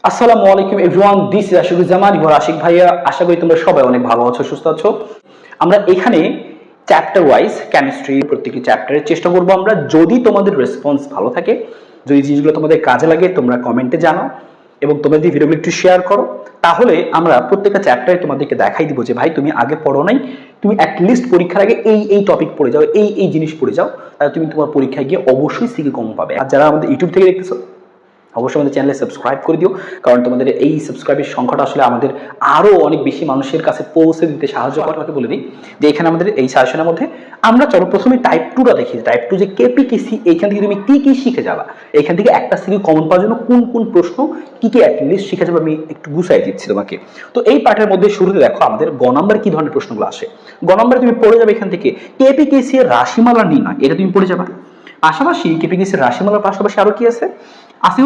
আসসালামু আলাইকুম everyone, this is Ashikuzzaman, your Ashik ভাইয়া। আশা করি তোমরা সবাই অনেক ভালো আছো, সুস্থ আছো। আমরা এখানে চ্যাপ্টার ওয়াইজ কেমিস্ট্রি প্রত্যেকটি চ্যাপ্টারের চেষ্টা করবো আমরা। যদি তোমাদের রেসপন্স ভালো থাকে, যদি জিনিসগুলো তোমাদের কাজে লাগে, তোমরা কমেন্টে জানাও এবং তোমরা যদি ভিডিওগুলো একটু শেয়ার করো, তাহলে আমরা প্রত্যেকটা চ্যাপ্টারে তোমাদেরকে দেখাই দিব যে ভাই তুমি আগে পড়ো নাই, তুমি অ্যাটলিস্ট পরীক্ষার আগে এই টপিক পড়ে যাও, এই জিনিস পড়ে যাও, তাহলে তুমি তোমার পরীক্ষায় গিয়ে অবশ্যই সিকে কম পাবে। আর যারা আমাদের ইউটিউব থেকে দেখতেছো, অবশ্যই আমাদের চ্যানেলে সাবস্ক্রাইব করে দিও, কারণ তোমাদের এই সাবস্ক্রাইবের সংখ্যাটা আসলে আমাদের আরো অনেক বেশি মানুষের কাছে পৌঁছে দিতে সাহায্য করে। তোমাকে বলে দিই যে এখানে আমাদের এই সাজেশনের মধ্যে আমরা চলো প্রথমে টাইপ 2টা দেখি। টাইপ 2 যে কেপিকেসি, এইখান থেকে তুমি কি কি শিখে যাবা, এখান থেকে একটা সিকিউ কমন পাওয়ার জন্য কোন কোন প্রশ্ন কি কি অ্যাটলিস্ট শিখে যাবে আমি একটু গুছাই দিচ্ছি তোমাকে। তো এই পার্টের মধ্যে শুরুতে দেখো আমাদের গ নাম্বার কি ধরনের প্রশ্নগুলো আসে। গ নাম্বারে তুমি পড়ে যাবে এখান থেকে কেপিকেসি এর রাশিমালা নির্ণয়, এটা তুমি পড়ে যাবা। পাশাপাশি কেপিকেসি এর রাশিমালার পাশাপাশি আরো কি আছে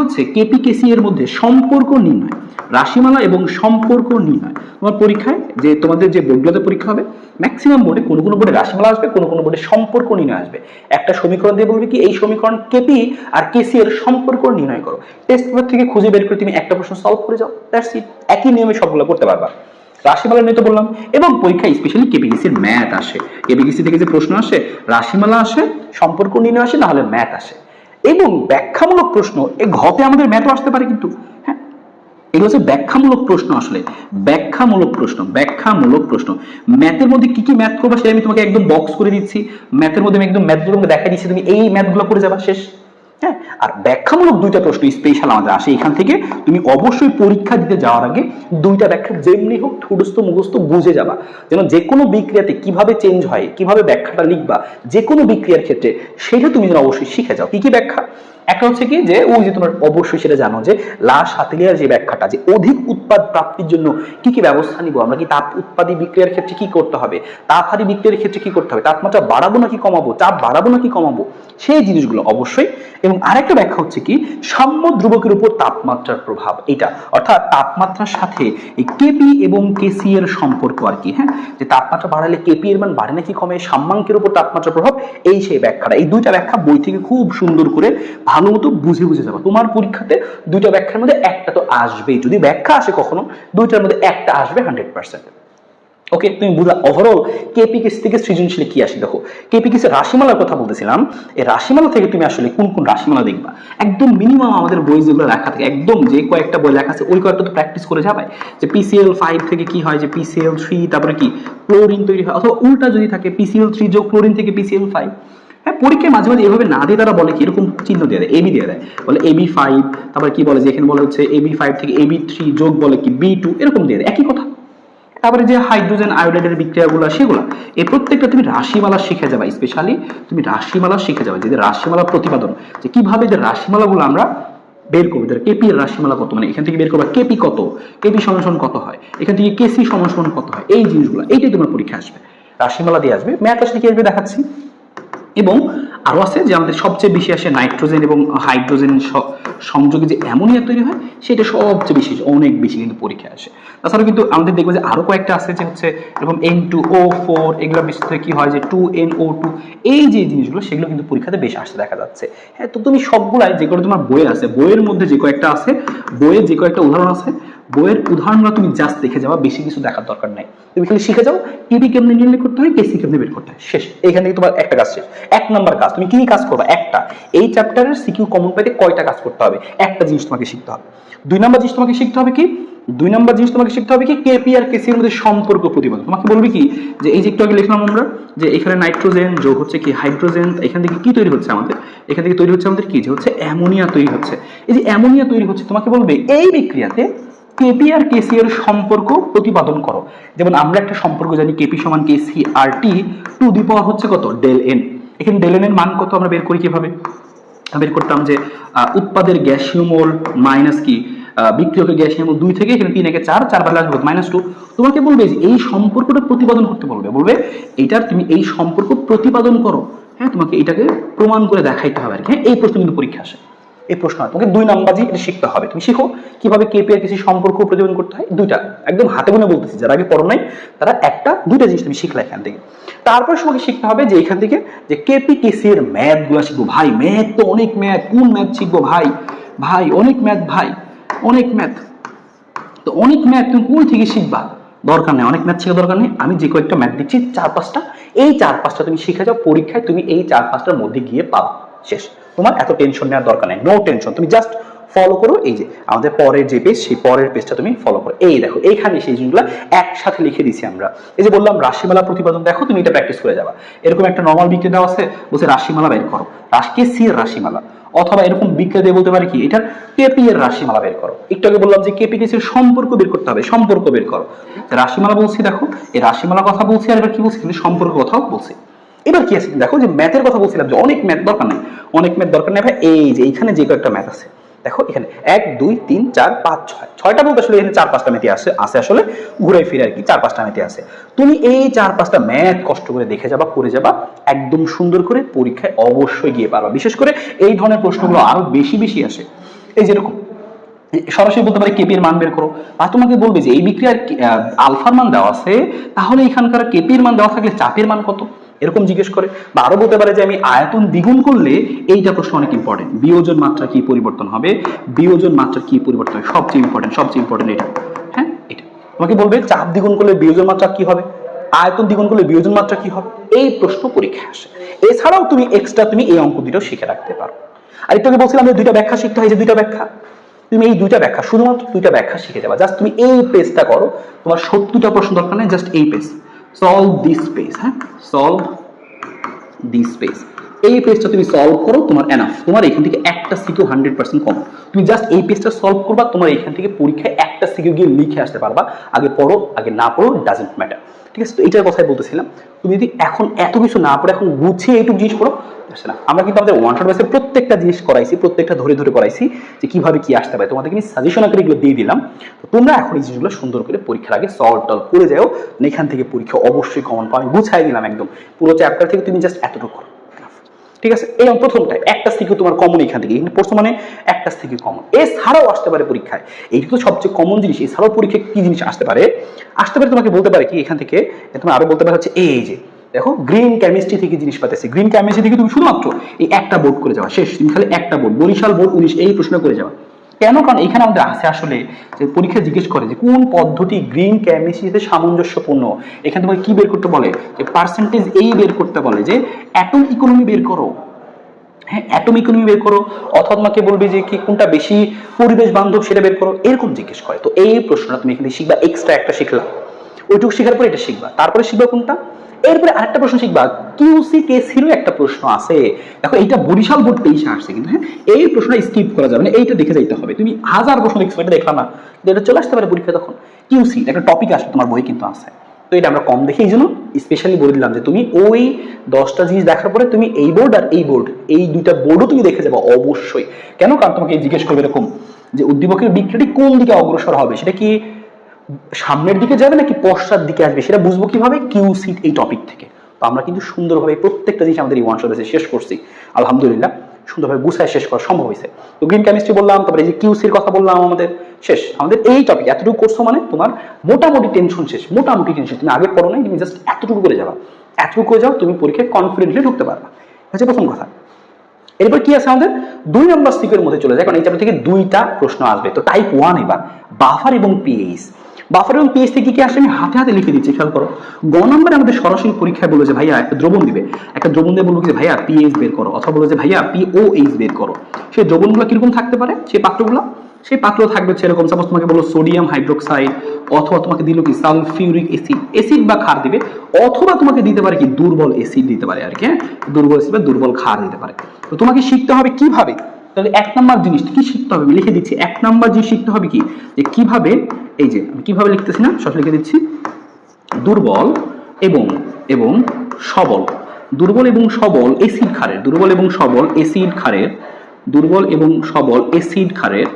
হচ্ছে কেপিকেসি এর মধ্যে সম্পর্ক নির্ণয়, রাশিমালা এবং সম্পর্ক নির্ণয়। তোমার পরীক্ষায় যে তোমাদের যে বোর্ডগুলোতে পরীক্ষা হবে, ম্যাক্সিমাম বোর্ডে কোনো কোনো বোর্ডে রাশিমালা আসবে, কোনো কোনো বোর্ডে সম্পর্ক নির্ণয় আসবে। একটা সমীকরণ দিয়ে বলবে কি এই সমীকরণ কেপি আর কেসি এর সম্পর্ক নির্ণয় করো। টেস্ট পেপার থেকে খুঁজে বের করে তুমি একটা প্রশ্ন সলভ করে যাও, দ্যাটস ইট। একই নিয়মে সবগুলো করতে পারবা। রাশিমালা নিয়ে তো বললাম, এবং পরীক্ষায় স্পেশালি কেপিকেসির ম্যাথ আসে। কেপিকেসি থেকে যে প্রশ্ন আসে, রাশিমালা আসে, সম্পর্ক নির্ণয় আসে, না হলে ম্যাথ আসে। এবং ব্যাখ্যামূলক প্রশ্ন এই ঘতে আমাদের ম্যাথও আসতে পারে কিন্তু। হ্যাঁ, এগুলো হচ্ছে ব্যাখ্যামূলক প্রশ্ন। আসলে ব্যাখ্যামূলক প্রশ্ন ম্যাথের মধ্যে কি কি ম্যাথ করবা সেটা আমি তোমাকে একদম বক্স করে দিচ্ছি। ম্যাথের মধ্যে আমি একদম ম্যাথগুলো তোমাকে দেখাই দিচ্ছি, তুমি এই ম্যাথগুলো করে যাবা, শেষ। হ্যাঁ, আর ব্যাখ্যামূলক দুইটা প্রশ্ন স্পেশাল আমাদের আসে এখান থেকে। তুমি অবশ্যই পরীক্ষা দিতে যাওয়ার আগে দুইটা ব্যাখ্যা যেমনি হোক ঠুডস্থ মুখস্থ বুঝে যাবা, যেন যে কোনো বিক্রিয়াতে কিভাবে চেঞ্জ হয়, কিভাবে ব্যাখ্যাটা লিখবা যে কোনো বিক্রিয়ার ক্ষেত্রে, সেটা তুমি যেন অবশ্যই শিখে যাও। কি কি ব্যাখ্যা? একটা হচ্ছে কি যে ওই যে তোমার অবশ্যই সেটা জানো যে লাশ হাতিলিয়ার যে ব্যাখ্যাটা, যে অধিক উৎপাদ প্রাপ্তির জন্য কি কি ব্যবস্থা নিব আমরা, কি তাপ উৎপাদী বিক্রিয়ার ক্ষেত্রে কি করতে হবে, তাপ হারি বিক্রিয়ার ক্ষেত্রে কি করতে হবে, তাপমাত্রা বাড়াবো নাকি কমাবো, চাপ বাড়াবো নাকি কমাবো, সেই জিনিসগুলো অবশ্যই। এবং আরেকটা ব্যাখ্যা হচ্ছে কি সাম্য ধ্রুবকের উপর তাপমাত্রার প্রভাব, এটা অর্থাৎ তাপমাত্রার সাথে এই কেপি এবং কেসি এর সম্পর্ক আর কি। হ্যাঁ, যে তাপমাত্রা বাড়ালে কেপি এর মান বাড়ে নাকি কমে, সাম্যাঙ্কের উপর তাপমাত্রার প্রভাব, এই সেই ব্যাখ্যাটা। এই দুইটা ব্যাখ্যা বই থেকে খুব সুন্দর করে ভালো মতো বুঝে বুঝে যাবে। তোমার পরীক্ষাতে দুইটা ব্যাখ্যার মধ্যে একটা তো আসবেই, যদি ব্যাখ্যা আসে কখনো দুইটার মধ্যে একটা আসবে 100%। ওকে, তুমি বুঝলা ওভারঅল কেপিকেসি থেকে সৃজনশীলে কি আসে। দেখো কেপিকেসি রাশিমালার কথা বলতেছিলাম, এই রাশিমালা থেকে তুমি আসলে কোন কোন রাশিমালা দেখবা, একদম মিনিমাম আমাদের বই যেগুলো লেখা থাকে, একদম যে কয়েকটা বই লেখা আছে ওই কয়েকটা তো প্র্যাকটিস করে যাবে। যে PCl5 থেকে কি হয়, যে PCl3, তারপরে কি ক্লোরিন তৈরি হয়, অথবা উল্টা যদি থাকে PCl3 যোগ ক্লোরিন থেকে PCl5। হ্যাঁ, পরীক্ষায় মাঝে মাঝে এভাবে না দিয়ে তারা বলে কি এরকম চিহ্ন দিয়ে দেয়, এবি দিয়ে দেয়, বলে AB5, তারপর কি বলে যে এখানে বলে হচ্ছে AB5 থেকে AB3 যোগ বলে কি B2, এরকম দিয়ে দেয়, একই কথা। তারপরে যে হাইড্রোজেন আয়োডাইডের বিক্রিয়াগুলো সেগুলো, এই প্রত্যেকটা তুমি রাশিমালা শিখে যাবে। স্পেশালি তুমি রাশিমালা শিখে যাবে, যে রাশিমালা প্রতিপাদন, যে কিভাবে যে রাশিমালাগুলো আমরা বের করবো। কেপি এর রাশিমালা কত, মানে এখান থেকে বের করবা কেপি কত, কেপি সমান কত হয়, এখান থেকে কেসি সমান কত হয়, এই জিনিসগুলো এইটাই তোমার পরীক্ষা আসবে, রাশিমালা দিয়ে আসবে। ম্যাথ আসলে কি আসবে দেখাচ্ছি। এবং আরো আছে যে আমাদের সবচেয়ে বেশি আসে নাইট্রোজেন এবং হাইড্রোজেন সংযোগে যে অ্যামোনিয়া তৈরি হয়, সেটা সবচেয়ে বেশি, অনেক বেশি কিন্তু পরীক্ষায় আসে। তাছাড়া কিন্তু আমাদের দেখবো যে আরো কয়েকটা আছে, যে হচ্ছে এরকম N2O4, এগুলো বিশেষ কি হয় যে 2NO2, এই যে জিনিসগুলো সেগুলো কিন্তু পরীক্ষাতে বেশি আসতে দেখা যাচ্ছে। হ্যাঁ, তো তুমি সবগুলাই যে করে তোমার বই আছে, বইয়ের মধ্যে যে কয়েকটা আছে, বইয়ের যে কয়েকটা উদাহরণ আছে, বইয়ের উদাহরণগুলো তুমি জাস্ট দেখে যাওয়া, বেশি কিছু দেখার দরকার নাই। তুমি খালি শিখে যাও টিভি কেমনে নির্ণয় করতে হয়, কেসি কেমনে বের করতে হয়, শেষ। এখান থেকে তোমার একটা কাজ শেষ। 1 নম্বর কাজ, তুমি কি কাজ করবে, একটা এই চ্যাপ্টারের সিকিউ কমন পাইতে কয়টা কাজ করতে হবে, একটা জিনিস তোমাকে শিখতে হবে। 2 নম্বর জিনিস তোমাকে শিখতে হবে কি, 2 নম্বর জিনিস তোমাকে শিখতে হবে কি কেপি আর কেসি এর মধ্যে সম্পর্ক প্রতিপাদন। তোমাকে বলবি কি যে এই যে একটু আগে লিখলাম আমরা, যে এখানে নাইট্রোজেন যোগ হচ্ছে কি হাইড্রোজেন, এখান থেকে কি তৈরি হচ্ছে আমাদের, এখান থেকে তৈরি হচ্ছে আমাদের কি, যে হচ্ছে অ্যামোনিয়া তৈরি হচ্ছে। এই যে অ্যামোনিয়া তৈরি হচ্ছে, তোমাকে বলবে এই বিক্রিয়াতে কেপি আর কেসি এর সম্পর্ক প্রতিপাদন করো। যেমন আমরা একটা সম্পর্ক জানি, কেপি সমান কেসি আর টি টু দি পাওয়ার হচ্ছে কত, ডেল এন। এখানে ডেল এন এর মান কত আমরা বের করি কিভাবে, বের করতাম যে উৎপাদের গ্যাসীয় মোল মাইনাস কি বিক্রিয়কের গ্যাসীয় মোল 2 থেকে এখানে 3 একে 4, 4 বার লাগবে -2। তোমাকে বলবে যে এই সম্পর্কটা প্রতিপাদন করতে বলবে, বলবে এইটার তুমি এই সম্পর্ক প্রতিপাদন করো। হ্যাঁ, তোমাকে এটাকে প্রমাণ করে দেখাইতে হবে আর কি। হ্যাঁ, এই প্রশ্ন কিন্তু পরীক্ষা আসে, এই প্রশ্ন তোমাকে 2 নম্বর এটা শিখতে হবে। তুমি শিখো কিভাবে কেপি আর কেসি সম্পর্ক প্রতিপাদন করতে হয়, দুইটা একদম হাতে গুনে বলতেছি, যারা আগে পড়ো নাই তারা একটা দুইটা জিনিস তুমি শিখলে এখান থেকে। তারপর তোমাকে শিখতে হবে যে এখান থেকে যে কেপি কেসি এর ম্যাথ গুলো শিখবো। ভাই ম্যাথ তো অনেক ম্যাথ, কোন ম্যাথ শিখবো ভাই, ভাই অনেক ম্যাথ ভাই। অনেক ম্যাথ। তো অনেক ম্যাথ তুমি কোন থেকে শিখবা? দরকার নেই, অনেক ম্যাথ শেখা দরকার নেই। আমি যে কয়েকটা ম্যাথ দিচ্ছি 4-5টা, এই 4-5টা তুমি শিখে যাও, পরীক্ষায় তুমি এই 4-5টার মধ্যে গিয়ে পাবা, শেষ। তোমার এত টেনশন নেওয়ার দরকার নেই, নো টেনশন। তুমি জাস্ট ফলো করো, এই যে আমাদের পরের যে পেজ, সেই পরের পেজটা তুমি ফলো করো। এই দেখো এইখানে সেই জিনিসগুলো একসাথে লিখে দিছি আমরা। এই যে বললাম রাশিমালা প্রতিপাদন, দেখো তুমি এটা প্র্যাকটিস করে যাবা। এরকম একটা নর্মাল বিক্রি দেওয়া আছে, বলছে রাশিমালা বের করো, কেসি এর রাশিমালা, অথবা এরকম বিক্রি দিয়ে বলতে পারে কি এটা কেপি এর রাশিমালা বের করো। একটু আগে বললাম যে কেপি কেসির সম্পর্ক বের করতে হবে, সম্পর্ক বের করো। রাশিমালা বলছি, দেখো এই রাশিমালা কথা বলছি, আর এবার কি বলছি, সম্পর্ক কথাও বলছি। এবার কি আছে দেখো, যে ম্যাথের কথা বলছিলাম যে অনেক ম্যাথ দরকার নেই, অনেক ম্যাথ দরকার নেই ভাই। এই যে এইখানে যে কয়েকটা ম্যাথ আছে, দেখো এখানে 1 2 3 4 5 6, 6টা বলতে আসলে এখানে 4-5টা ম্যাথই আছে আসলে ঘুরে ফিরে আর কি 4-5টা ম্যাথই আছে। তুমি এই 4-5টা ম্যাথ কষ্ট করে দেখে যাবা, করে যাবা, একদম সুন্দর করে পরীক্ষায় অবশ্যই গিয়ে পারবা। বিশেষ করে এই ধরনের প্রশ্নগুলো আরো বেশি বেশি আসে। এই যেরকম সরাসরি বলতে পারে কেপি এর মান বের করো, বা তোমাকে বলবে যে এই বিক্রিয়ার আলফার মান দেওয়া আছে, তাহলে এখানকার কেপি এর মান দেওয়া থাকলে চাপের মান কত, এরকম জিজ্ঞেস করে। বা আরো বলতে পারে যে আমি আয়তন দ্বিগুণ করলে, এইটা প্রশ্ন অনেক ইম্পর্টেন্ট, বিয়োজন মাত্রা কি পরিবর্তন হবে, বিয়োজন মাত্রা কি পরিবর্তন হবে, সবচেয়ে ইম্পর্টেন্ট এটা। হ্যাঁ, এটা তোমাকে বলবে চাপ দ্বিগুণ করলে বিয়োজন মাত্রা কি হবে, আয়তন দ্বিগুণ করলে বিয়োজন মাত্রা কি হবে, এই প্রশ্ন পরীক্ষায় আসে। এছাড়াও তুমি এক্সট্রা তুমি এই অঙ্ক দুটো শিখে রাখতে পারো। আর একটু আগে বলছিলাম যে দুইটা ব্যাখ্যা শিখতে হয়, যে দুইটা ব্যাখ্যা, তুমি এই দুইটা ব্যাখ্যা, শুধুমাত্র দুইটা ব্যাখ্যা শিখে যাবা। জাস্ট তুমি এই পেজটা করো, তোমার 70টা প্রশ্ন দরকার নেই, জাস্ট এই পেজ, সলভ দিস পেজ। হ্যাঁ, সলভ দিস পেজ, এই পেজটা তুমি সলভ করো, তোমার এনাফ। তোমার এখান থেকে একটা সিকিউ 100% কম। তুমি জাস্ট এই পেজটা সলভ করবা, তোমার এখান থেকে পরীক্ষায় একটা সিকিউ গিয়ে লিখে আসতে পারবা। আগে পড়ো, আগে না পড়ো, ডাজন্ট ম্যাটার। ঠিক আছে, তো এইটার কথাই বলতেছিলাম। তুমি যদি এখন এত কিছু না পড়ে এখন গুছিয়ে এইটুকু জিনিস পড়ো, আসে না। আমরা কিন্তু আমাদের ওয়ান শট বেসে প্রত্যেকটা জিনিস করাইছি, প্রত্যেকটা ধরে ধরে করাইছি যে কিভাবে কি আসতে পারে। তোমাদের কিন্তু সাজেশন আকারে এগুলো দিয়ে দিলাম। তো তোমরা এখন এই জিনিসগুলো সুন্দর করে পরীক্ষার আগে সলভ টলভ করে যাও, এখান থেকে পরীক্ষা অবশ্যই কমন পাবে। গুছাই দিলাম একদম পুরো চ্যাপ্টার থেকে, তুমি জাস্ট এতটুকু করো, ঠিক আছে। এই প্রথমটাই একটা থেকে তোমার কমন এখান থেকে, কিন্তু পড়ছো মানে একটা থেকে কমন। এছাড়াও আসতে পারে পরীক্ষায়, এইটা তো সবচেয়ে কমন জিনিস। এছাড়াও পরীক্ষায় কি জিনিস আসতে পারে, তোমাকে বলতে পারে কি এখান থেকে, তুমি আরো বলতে পারে হচ্ছে এই যে দেখো গ্রিন কেমিস্ট্রি থেকে জিনিস পাতেছে, গ্রিন কেমিস্ট্রি থেকে তুমি শুধুমাত্র এই একটা বোর্ড করে যাওয়া, শেষ। তুমি খালি একটা বোর্ড, বরিশাল বোর্ড 19 এই প্রশ্ন করে যাওয়া। কেন? কারণ এখানে আমাদের আছে আসলে যে পরীক্ষা জিজ্ঞেস করে যে কোন পদ্ধতি গ্রিন কেমিস্ট্রিতে সামঞ্জস্যপূর্ণ। এখানে তোমাকে কি বের করতে বলে, যে পার্সেন্টেজ এই বের করতে বলে, যে অ্যাটম ইকোনমি বের করো। হ্যাঁ, অ্যাটম ইকোনমি বের করো, অথবা তোমাকে বলবে যে কি কোনটা বেশি পরিবেশ বান্ধব সেটা বের করো, এরকম জিজ্ঞেস করে। তো এই প্রশ্নটা তুমি এখানে শিখবা, এক্সট্রা একটা শিখলা, ওইটুকু শেখার পরে এটা শিখবা, তারপরে শিখবা কোনটা, এরপরে আরেকটা প্রশ্ন শিখবা, কিউসি কেসিরও একটা প্রশ্ন আছে। দেখো এইটা বরিশাল বোর্ড 23 আসছে কিন্তু, হ্যাঁ এই প্রশ্নটা স্কিপ করা যাবে না, এইটা দেখে যাইতে হবে। তুমি হাজার প্রশ্ন দেখছো, এটা দেখলাম না, এটা চলে আসতে পারে পরীক্ষা। তখন কিউসি একটা টপিক আসবে, তোমার বই কিন্তু আছে। তো এটা আমরা কম দেখি, এই জন্য স্পেশালি বলে দিলাম যে তুমি ওই 10টা জিনিস দেখার পরে তুমি এই বোর্ড আর এই বোর্ড, এই দুইটা বোর্ডও তুমি দেখে যাবো অবশ্যই। কেন? কারণ তোমাকে জিজ্ঞেস করবে এরকম যে উদ্দীপকের বিক্রিয়াটি কোন দিকে অগ্রসর হবে, সেটা কি সামনের দিকে যাবে নাকি পশ্চাৎ দিকে আসবে, সেটা বুঝবো কিভাবে, কিউসি এই টপিক থেকে। তো আমরা কিন্তু সুন্দরভাবে প্রত্যেকটা জিনিস আমাদের এই ওয়ান শটে শেষ করছি আলহামদুলিল্লাহ, সুন্দরভাবে গুছায় শেষ করা সম্ভব হয়েছে। তো গ্রিন কেমিস্ট্রি বললাম, তারপরে এই যে কিউসির কথা বললাম, আমাদের শেষ। আমাদের এই টপিক এতটুকু করছো মানে তোমার মোটামুটি টেনশন শেষ, মোটামুটি টেনশন। তুমি আগে পড়ো নাই, তুমি জাস্ট এতটুকু করে যাবা, এতটুকু করে যাও, তুমি পরীক্ষায় কনফিডেন্টলি ঢুকতে পারবা। হচ্ছে প্রথম কথা। এরপর কি আছে আমাদের 2 নম্বর সিকের মধ্যে চলে যায়, কারণ এই চ্যাপ্টার থেকে 2টা প্রশ্ন আসবে। তো টাইপ 1 এবার বাফার এবং পিএইচ। বাফার এবং পিএইচ থেকে কি আসে আমি হাতে হাতে লিখে দিচ্ছি, খেয়াল করো। গ নম্বরে আমাদের সরাসরি পরীক্ষায় বলে যে ভাইয়া একটা দ্রবণ দিবে, একটা দ্রবণ দিয়ে বলবো যে ভাইয়া পিএইচ বের করো, অথবা বলে যে ভাইয়া পিওএইচ বের করো। সেই দ্রবণগুলো কিরকম থাকতে পারে, সেই পাত্রগুলো, সেই পাত্র থাকবে সেরকম। সাপোজ তোমাকে বললো সোডিয়াম হাইড্রোক্সাইড, অথবা তোমাকে দিল কি সালফিউরিক অ্যাসিড, অ্যাসিড বা ক্ষার দিবে, অথবা তোমাকে দিতে পারে কি দুর্বল অ্যাসিড দিতে পারে আর কি, দুর্বল অ্যাসিড বা দুর্বল ক্ষার দিতে পারে। তো তোমাকে শিখতে হবে কিভাবে, তাহলে 1 নম্বর জিনিস কি শিখতে হবে, আমি লিখে দিচ্ছি। 1 নম্বর জিনিস শিখতে হবে কি, যে কিভাবে, এই যে আমি কিভাবে লিখতেছি না, সব লিখে দিচ্ছি, দুর্বল এবং এবং সবল, দুর্বল এবং সবল অ্যাসিড ক্ষারের, দুর্বল এবং সবল অ্যাসিড ক্ষারের, দুর্বল এবং সবল অ্যাসিড ক্ষারের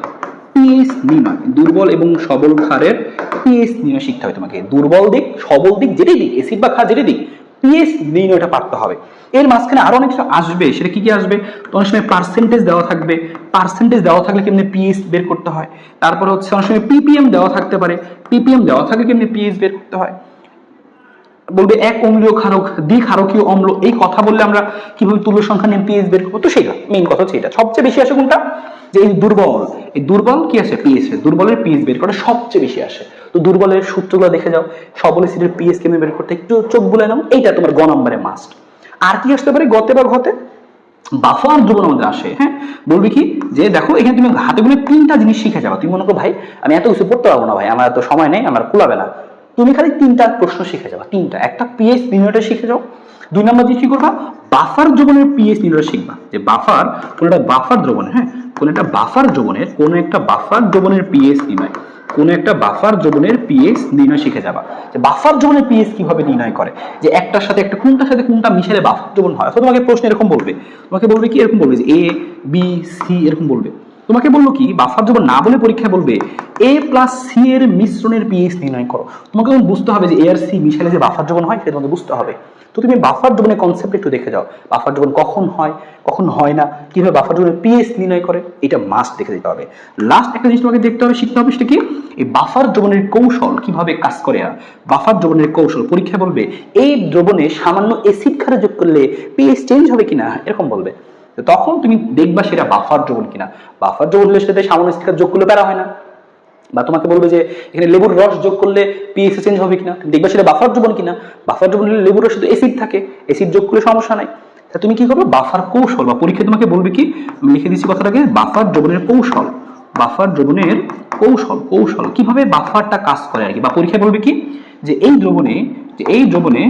পিএইচ নির্ণয়, দুর্বল এবং সবল ক্ষারের পিএইচ নির্ণয় শিখতে হবে তোমাকে। দুর্বল দিক সবল দিক যেটাই দিক, অ্যাসিড বা ক্ষার যেটাই দিক, পিএইচ নির্ণয়টা পারতে হবে। এর মাঝখানে আরো অনেক কিছু আসবে, সেটা কি কি আসবে, তো অনেক সময় পার্সেন্টেজ দেওয়া থাকবে, পার্সেন্টেজ দেওয়া থাকলে কেমনি পিএইচ বের করতে হয়। তারপর হচ্ছে অনেক সময় পিপিএম দেওয়া থাকতে পারে, পিপিএম দেওয়া থাকলে কেমনি পিএইচ বের করতে হয়। বলবে এক অম্লীয় ক্ষারক দ্বিক্ষারকীয় অম্ল, এই কথা বললে আমরা কিভাবে তুল্য সংখ্যা নিয়ে পিএইচ বের করবো? তো সেটা মেইন কথা হচ্ছে এটা। সবচেয়ে বেশি আসে কোনটা? যে এই দুর্বল, এই দুর্বল কি আসে? পিএইচ, দুর্বলের পিএইচ বের করে সবচেয়ে বেশি আসে। তো দুর্বলের সূত্রগুলো দেখে যাও, সবল অ্যাসিডের পিএইচ কেমনে বের করতে একটু চোখ বুলে নাও, এইটা তোমার গ নম্বরে মাস্ট। আর কি আসতে পারে গতে বা ঘতে? বাফার দ্রবণ আমাদের আসে। হ্যাঁ, বলবি কি যে দেখো এখানে তুমি হাতে গুলো 3টা জিনিস শিখে যাও। তুমি মনে করো ভাই আমি এত কিছু পড়তে পারবো না, ভাই আমার এত সময় নেই, আমার কুলাবে না, তুমি খালি 3টা প্রশ্ন শিখে যাবা। 3টা, একটা পিএইচ নির্ণয়টা শিখে যাও। 2 নম্বর জিনিস কি করবা? বাফার দ্রবণের পিএইচ নির্ণয় শিখবা, যে বাফার কোন একটা বাফার দ্রবণ, হ্যাঁ কোন একটা বাফার দ্রবণের পিএইচ নির্ণয়, কোন একটা বাফার দ্রবণের পিএইচ নির্ণয় শিখে যাবা। যে বাফার দ্রবণের পিএইচ কিভাবে নির্ণয় করে, যে একটার সাথে একটা কোনটার সাথে কোনটা মিশালে বাফার দ্রবণ হয়। তো তোমাকে প্রশ্ন এরকম বলবে, তোমাকে বলবে কি এরকম বলবে যে এ বি সি এরকম বলবে। তোমাকে বললো কি বাফার দ্রবণ না বলে পরীক্ষায় বলবে এ প্লাস সি এর মিশ্রণের পিএইচ নির্ণয় করো। তোমাকে তখন বুঝতে হবে যে এ আর সি মিশালে যে বাফার দ্রবণ হয় সেটা তোমাকে বুঝতে হবে। তো তুমি বাফার দ্রবণের কনসেপ্ট একটু দেখে যাও, বাফার দ্রবণ কখন হয় কখন হয় না, কিভাবে বাফার দ্রবণের পিএইচ নির্ণয় করে, এটা মাস্ট দেখে দিতে হবে। লাস্ট একটা জিনিস তোমাকে দেখতে হবে, শিখতে হবে, সেটা কি? এই বাফার দ্রবণের কৌশল কিভাবে কাজ করে। বাফার দ্রবণের কৌশল পরীক্ষা বলবে এই দ্রবণে সামান্য অ্যাসিড ক্ষার যোগ করলে পিএইচ চেঞ্জ হবে কিনা, এরকম বলবে। তখন তুমি দেখবা সেটা বাফার দ্রবণ কিনা। বাফার দ্রবণ হলে সেটাতে সামান্য অ্যাসিড ক্ষার যোগ করলে প্যারা হয় না। বা তোমাকে বলবে যে এখানে লেবুর রস যোগ করলে পিএইচ চেঞ্জ হবে কিনা, তুমি দেখবা সেটা বাফার দ্রবণ কিনা। বাফার দ্রবণ হলে লেবুর রসে তো অ্যাসিড থাকে, অ্যাসিড যোগ করলে সমস্যা নাই। তা তুমি কি করবে? বাফার কৌশল, বা পরীক্ষায় তোমাকে বলবে কি, আমি লিখে দিচ্ছি কথাটাকে, বাফার দ্রবণের কৌশল। বাফার দ্রবণের কৌশল কিভাবে বাফারটা কাজ করে আর কি। বা পরীক্ষায় বলবে কি যে এই দ্রবণে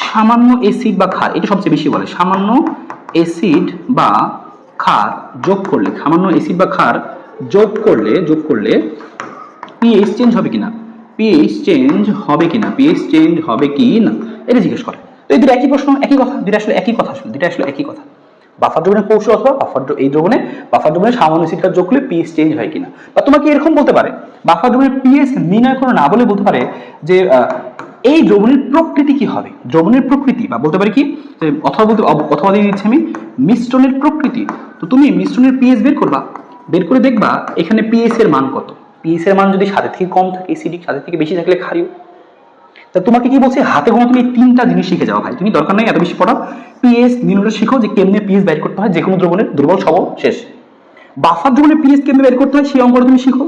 সামান্য অ্যাসিড বা ক্ষার, এটা সবচেয়ে বেশি বলে, সামান্য অ্যাসিড বা ক্ষার যোগ করলে, সামান্য অ্যাসিড বা ক্ষার যোগ করলে পিএইচ চেঞ্জ হবে কিনা, পিএইচ চেঞ্জ হবে কি না, এটা জিজ্ঞেস করে। তো এই দুটো একই প্রশ্ন, একই কথা, দুটো আসলে একই কথা, বাফার দ্রবণের কৌশল অথবা বাফার দ্রবণের সামান্য অ্যাসিড ক্ষার যোগ করলে পিএইচ চেঞ্জ হয় কিনা। বা তোমাকে এরকম বলতে পারে, বাফার দ্রবণের পিএইচ নির্ণয় করো না বলে বলতে পারে যে এই দ্রবণের প্রকৃতি কি হবে, দ্রবণের প্রকৃতি, বা বলতে পারি কি অথবা দিয়ে দিচ্ছি আমি মিশ্রণের প্রকৃতি। তো তুমি মিশ্রণের পিএইচ বের করবা, বের করে দেখবা এখানে পিএইচ এর মান কত। পিএইচ এর মান যদি সাথে থেকে কম থাকে অ্যাসিডিক, সাথে থেকে বেশি থাকলে ক্ষারীয়। তা তোমাকে কি বলছে, হাতে গোনা তুমি 3টা জিনিস শিখে যাও ভাই, তুমি দরকার নাই এত বেশি পড়াও, পিএইচ নির্ণয় শিখো যে কেমনে পিএইচ বের করতে হয় যে কোনো দ্রবণের, দুর্বল সবল শেষ। বাফার দ্রবণের পিএইচ কেমনে বের করতে হয় সেই অঙ্কটা তুমি শিখো।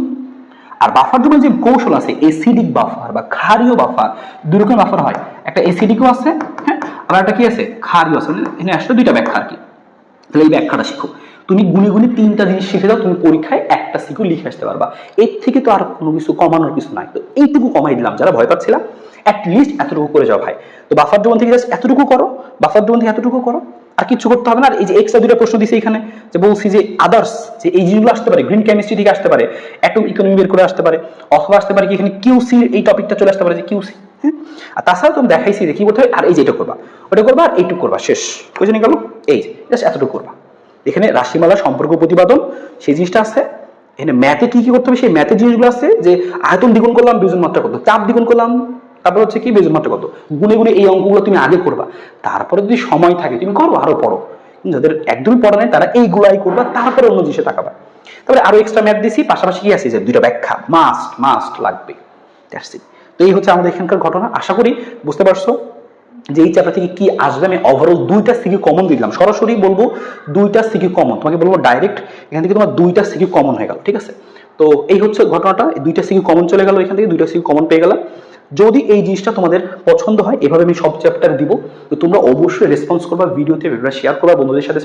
আর বাফার দ্রবণের যে কৌশল আছে, অ্যাসিডিক বাফার বা ক্ষারীয় বাফার, দুই রকম বাফার হয়, একটা অ্যাসিডিকও আছে, হ্যাঁ, আর একটা কি আছে, ক্ষারীয় আছে। এখানে আসলে দুইটা ব্যাখ্যা আর কি। তাহলে এই ব্যাখ্যাটা শিখো। তুমি গুনে 3টা জিনিস শিখে যাও, তুমি পরীক্ষায় একটা সিকিউ লিখে আসতে পারবা। এর থেকে তো আর কোনো কিছু কমানোর কিছু নাই। তো এইটুকু কমাই দিলাম, যারা ভয় পাচ্ছিলা অ্যাটলিস্ট এতটুকু করে যাও ভাই। তো বাফার দ্রবণ থেকে জাস্ট এতটুকু করো, আর কিছু করতে হবে না। আর এই যে এক্সট্রা 2টা প্রশ্ন দিছে এখানে, যে বলছি যে আদার্স, যে এই জিনিসগুলো আসতে পারে, গ্রিন কেমিস্ট্রি থেকে আসতে পারে, অ্যাটম ইকোনমি বের করে আসতে পারে, অথবা আসতে পারে কি এখানে কিউসি এই টপিকটা চলে আসতে পারে, যে কিউসি। হ্যাঁ, আর তাছাড়া তুমি দেখাইছি যে কি করতে হয়, আর এই যে এটা করবা, ওটা করবা, আর এইটুকু করবা, শেষ। বুঝে গেল? এই জাস্ট এতটুকু করবা। এখানে রাশিমালা সম্পর্ক প্রতিপাদন সেই জিনিসটা আছে। এখানে ম্যাথে কি কি করতে হবে সেই ম্যাথের জিনিসগুলো আছে, যে আয়তন দ্বিগুণ করলাম বিয়োজন মাত্রা কত, চাপ দ্বিগুণ করলাম তারপর হচ্ছে কি বিয়োজন মাত্রা কত, গুনে এই অঙ্কগুলো তুমি আগে করবা। তারপরে যদি সময় থাকে তুমি করো, আরো পড়ো। যাদের একদমই পড়া নাই তারা এইগুলাই করবা, তারপরে অন্য জিনিসে তাকাবা। তারপরে আরো এক্সট্রা ম্যাথ দিছি, পাশাপাশি কি আছে যে 2টা ব্যাখ্যা মাস্ট লাগবে। তো এই হচ্ছে আমাদের এখানকার ঘটনা। আশা করি বুঝতে পারছো যে এই চ্যাপ্টার থেকে কি আসবে। আমি ওভারঅল 2টা সিকিউ কমন দিলাম, সরাসরি বলবো 2টা সিকিউ কমন, তোমাকে বলবো ডাইরেক্ট এখান থেকে তোমার 2টা সিকিউ কমন হয়ে গেল, ঠিক আছে। তো এই হচ্ছে ঘটনাটা, 2টা সিকিউ কমন চলে গেল, এখান থেকে 2টা সিকিউ কমন পেয়ে গেলাম। যদি এই জিনিসটা তোমাদের পছন্দ হয়, এভাবে আমি সব চ্যাপ্টার দিব, তো তোমরা অবশ্যই রেসপন্স করবা, ভিডিওতে শেয়ার করবা বন্ধুদের সাথে।